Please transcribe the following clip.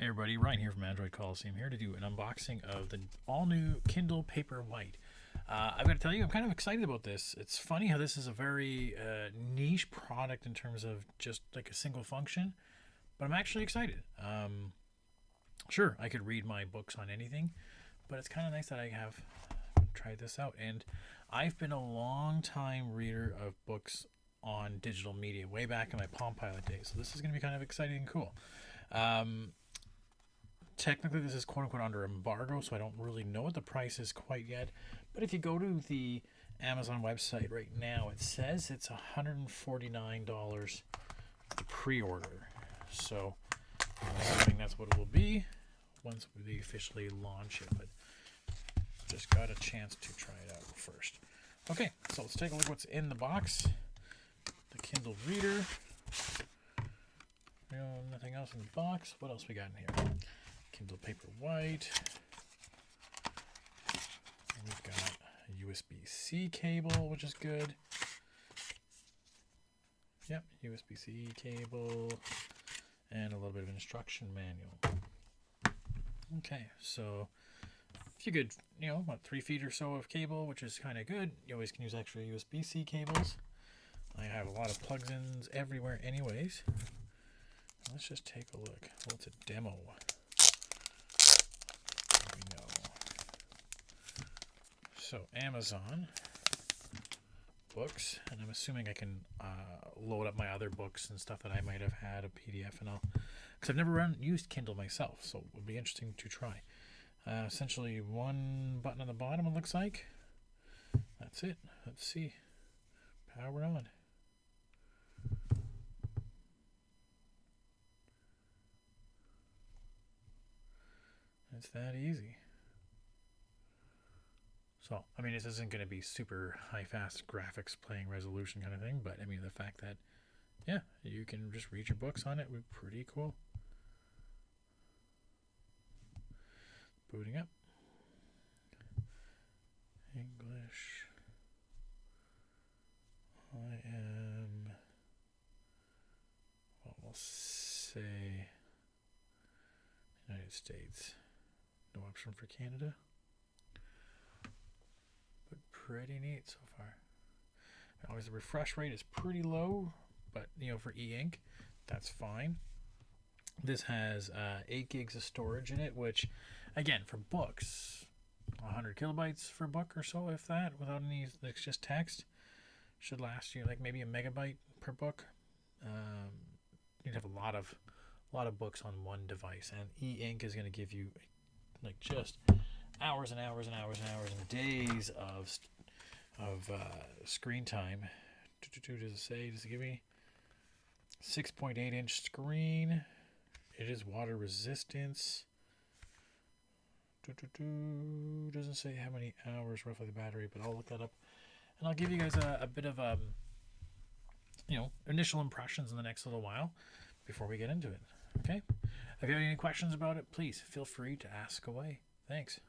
Hey everybody, Ryan here from Android Coliseum here to do an unboxing of the all-new Kindle Paperwhite. I've got to tell you, I'm kind of excited about this. It's funny how this is a very niche product in terms of just like a single function, but I'm actually excited. Sure, I could read my books on anything, but it's kind of nice that I have tried this out. And I've been a long time reader of books on digital media, way back in my Palm Pilot days. So this is going to be kind of exciting and cool. Technically, this is quote-unquote under embargo, so I don't really know what the price is quite yet. But if you go to the Amazon website right now, it says it's $149 to pre-order. So I'm assuming that's what it will be once we officially launch it. But just got a chance to try it out first. Okay, so let's take a look what's in the box. The Kindle Reader. No, nothing else in the box. What else we got in here? Kindle Paperwhite. We've got a USB-C cable, which is good. Yep, USB-C cable. And a little bit of instruction manual. Okay, so a few good, about 3 feet or so of cable, which is kind of good. You always can use extra USB-C cables. I have a lot of plug-ins everywhere anyways. Let's just take a look. Well, it's a demo. There we go. So Amazon books, and I'm assuming I can load up my other books and stuff that I might have had a PDF and all, because I've never used Kindle myself, so it would be interesting to try. Essentially one button on the bottom, it looks like. That's it. Let's see. Power on. It's that easy. So, I mean, this isn't going to be super high-fast graphics playing resolution kind of thing, but I mean, the fact that, yeah, you can just read your books on it would be pretty cool. Booting up. English. I am, well, we'll say United States. No option for Canada. But pretty neat so far. Always the refresh rate is pretty low, but for e-ink, that's fine. This has 8 gigs of storage in it, which, again, for books, 100 kilobytes for a book or so, if that, without any, it's just text, should last you like maybe a megabyte per book. You'd have a lot of books on one device, and e-ink is going to give you like just hours and hours and hours and hours and days of screen time. Does it say? Does it give me 6.8-inch screen? It is water resistance. Doesn't say how many hours roughly the battery, but I'll look that up and I'll give you guys a bit of initial impressions in the next little while before we get into it. Okay. If you have any questions about it, please feel free to ask away. Thanks.